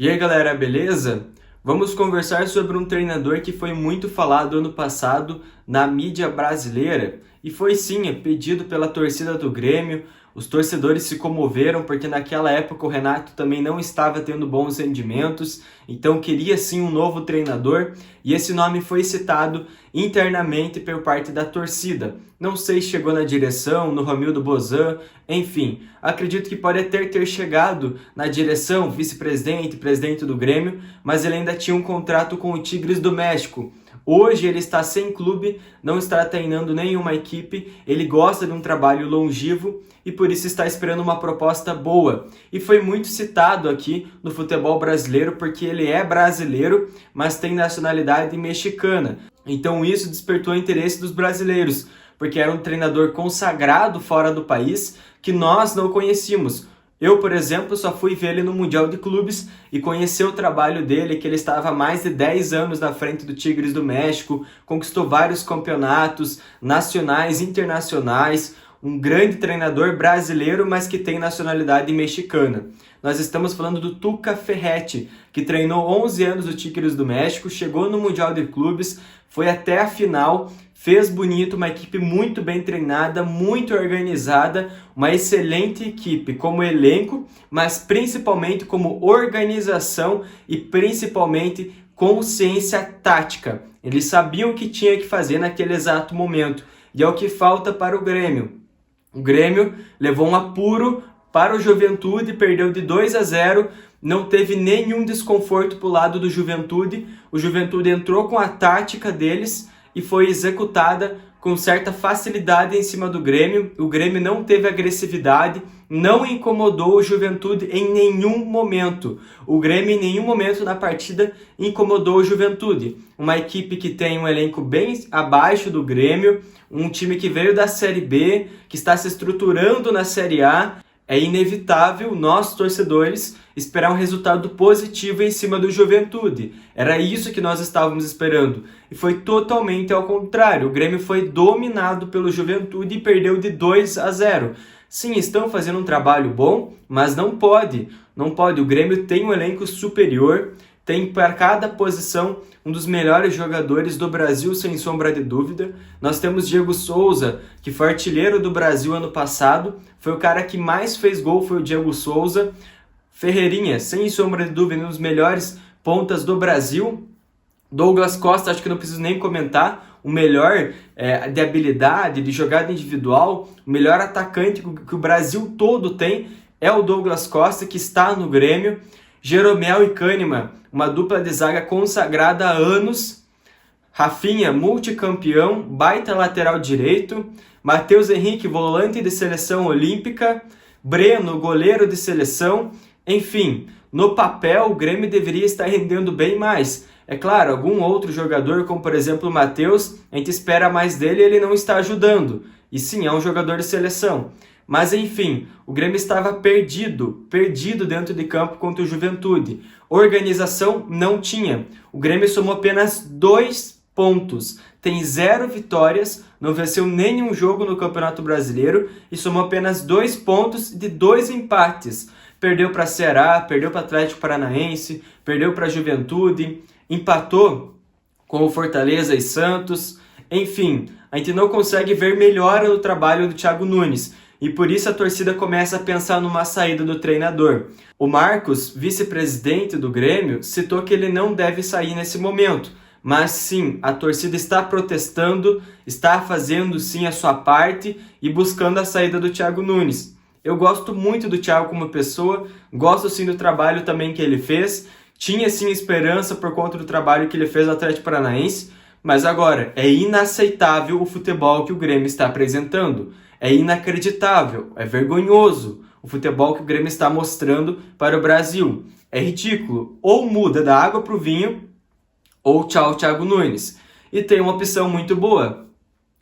E aí galera, beleza? Vamos conversar sobre um treinador que foi muito falado ano passado na mídia brasileira e foi sim pedido pela torcida do Grêmio. Os torcedores se comoveram porque naquela época o Renato também não estava tendo bons rendimentos, então queria sim um novo treinador e esse nome foi citado internamente por parte da torcida. Não sei se chegou na direção, no Romildo Bozan, enfim, acredito que pode até ter chegado na direção, vice-presidente, presidente do Grêmio, mas ele ainda tinha um contrato com o Tigres do México. Hoje ele está sem clube, não está treinando nenhuma equipe, ele gosta de um trabalho longevo e por isso está esperando uma proposta boa. E foi muito citado aqui no futebol brasileiro porque ele é brasileiro, mas tem nacionalidade mexicana. Então isso despertou o interesse dos brasileiros, porque era um treinador consagrado fora do país que nós não conhecíamos. Eu, por exemplo, só fui ver ele no Mundial de Clubes e conhecer o trabalho dele, que ele estava há mais de 10 anos na frente do Tigres do México, conquistou vários campeonatos nacionais, internacionais, um grande treinador brasileiro, mas que tem nacionalidade mexicana. Nós estamos falando do Tuca Ferretti, que treinou 11 anos o Tigres do México, chegou no Mundial de Clubes, foi até a final, fez bonito, uma equipe muito bem treinada, muito organizada, uma excelente equipe como elenco, mas principalmente como organização e principalmente consciência tática. Eles sabiam o que tinha que fazer naquele exato momento e é o que falta para o Grêmio. O Grêmio levou um apuro para o Juventude, perdeu de 2-0, não teve nenhum desconforto para o lado do Juventude. O Juventude entrou com a tática deles e foi executada com certa facilidade em cima do Grêmio. O Grêmio não teve agressividade, não incomodou o Juventude em nenhum momento. O Grêmio em nenhum momento na partida incomodou o Juventude. Uma equipe que tem um elenco bem abaixo do Grêmio, um time que veio da Série B, que está se estruturando na Série A. É inevitável nós, torcedores, esperar um resultado positivo em cima do Juventude. Era isso que nós estávamos esperando. E foi totalmente ao contrário. O Grêmio foi dominado pelo Juventude e perdeu de 2-0. Sim, estão fazendo um trabalho bom, mas não pode. Não pode. O Grêmio tem um elenco superior, tem para cada posição um dos melhores jogadores do Brasil, sem sombra de dúvida. Nós temos Diego Souza, que foi artilheiro do Brasil ano passado. Foi o cara que mais fez gol, foi o Diego Souza. Ferreirinha, sem sombra de dúvida, um dos melhores pontas do Brasil. Douglas Costa, acho que não preciso nem comentar. O melhor de habilidade, de jogada individual, o melhor atacante que o Brasil todo tem é o Douglas Costa, que está no Grêmio. Jeromel e Kahneman, uma dupla de zaga consagrada há anos. Rafinha, multicampeão, baita lateral direito. Matheus Henrique, volante de seleção olímpica. Breno, goleiro de seleção. Enfim, no papel o Grêmio deveria estar rendendo bem mais. É claro, algum outro jogador, como por exemplo o Matheus, a gente espera mais dele e ele não está ajudando. E sim, é um jogador de seleção. Mas enfim, o Grêmio estava perdido dentro de campo contra o Juventude. Organização não tinha. O Grêmio somou apenas 2 pontos. Tem 0 vitórias, não venceu nenhum jogo no Campeonato Brasileiro e somou apenas 2 pontos de 2 empates. Perdeu para Ceará, perdeu para Atlético Paranaense, perdeu para Juventude, empatou com o Fortaleza e Santos. Enfim, a gente não consegue ver melhora no trabalho do Thiago Nunes. E por isso a torcida começa a pensar numa saída do treinador. O Marcos, vice-presidente do Grêmio, citou que ele não deve sair nesse momento. Mas sim, a torcida está protestando, está fazendo sim a sua parte e buscando a saída do Thiago Nunes. Eu gosto muito do Thiago como pessoa, gosto sim do trabalho também que ele fez. Tinha sim esperança por conta do trabalho que ele fez no Atlético Paranaense. Mas agora, é inaceitável o futebol que o Grêmio está apresentando. É inacreditável, é vergonhoso o futebol que o Grêmio está mostrando para o Brasil. É ridículo. Ou muda da água para o vinho, ou tchau, Thiago Nunes. E tem uma opção muito boa.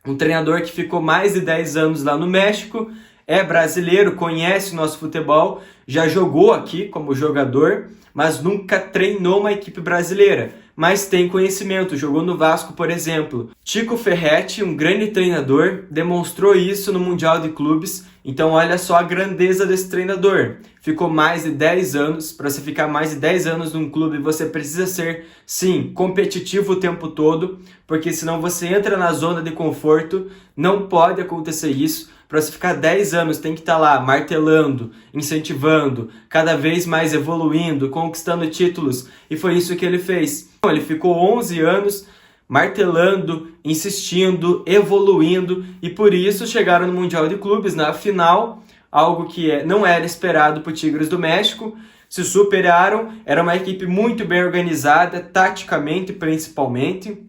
Um treinador que ficou mais de 10 anos lá no México, é brasileiro, conhece o nosso futebol, já jogou aqui como jogador, mas nunca treinou uma equipe brasileira. Mas tem conhecimento, jogou no Vasco, por exemplo. Tico Ferretti, um grande treinador, demonstrou isso no Mundial de Clubes, então olha só a grandeza desse treinador. ficou mais de 10 anos. Para você ficar mais de 10 anos num clube, você precisa ser, sim, competitivo o tempo todo, porque senão você entra na zona de conforto. Não pode acontecer isso. Para você ficar 10 anos, tem que estar lá martelando, incentivando, cada vez mais evoluindo, conquistando títulos. E foi isso que ele fez. Ele ficou 11 anos martelando, insistindo, evoluindo, e por isso chegaram no Mundial de Clubes, na final, algo que não era esperado para o Tigres do México. Se superaram, era uma equipe muito bem organizada, taticamente principalmente,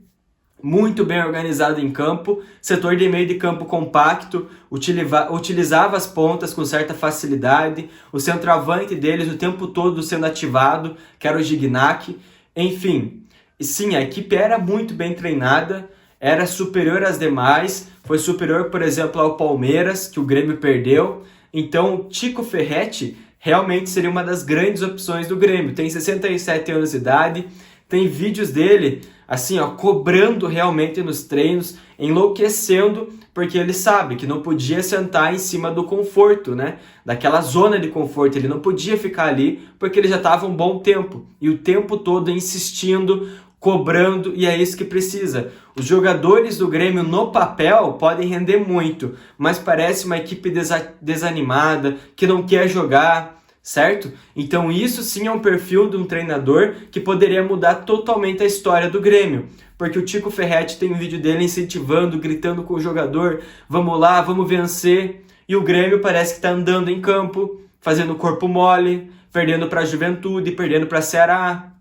muito bem organizada em campo, setor de meio de campo compacto, utilizava as pontas com certa facilidade, o centroavante deles o tempo todo sendo ativado, que era o Gignac. Enfim, sim, a equipe era muito bem treinada, era superior às demais, foi superior, por exemplo, ao Palmeiras, que o Grêmio perdeu. Então, Tico Ferretti realmente seria uma das grandes opções do Grêmio. Tem 67 anos de idade, tem vídeos dele, assim, ó, cobrando realmente nos treinos, enlouquecendo, porque ele sabe que não podia sentar em cima do conforto, né? Daquela zona de conforto, ele não podia ficar ali, porque ele já estava um bom tempo, e o tempo todo insistindo, cobrando, e é isso que precisa. Os jogadores do Grêmio no papel podem render muito, mas parece uma equipe desanimada, que não quer jogar, certo? Então isso sim é um perfil de um treinador que poderia mudar totalmente a história do Grêmio, porque o Tico Ferretti tem um vídeo dele incentivando, gritando com o jogador, vamos lá, vamos vencer, e o Grêmio parece que está andando em campo, fazendo corpo mole, perdendo para a Juventude, perdendo para Ceará.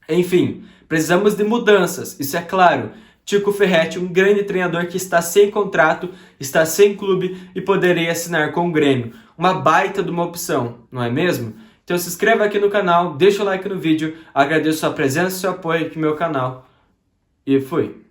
Enfim, precisamos de mudanças, isso é claro. Tico Ferretti, um grande treinador que está sem contrato, está sem clube e poderia assinar com o Grêmio. Uma baita de uma opção, não é mesmo? Então se inscreva aqui no canal, deixa o like no vídeo, agradeço a sua presença e seu apoio aqui no meu canal. E fui!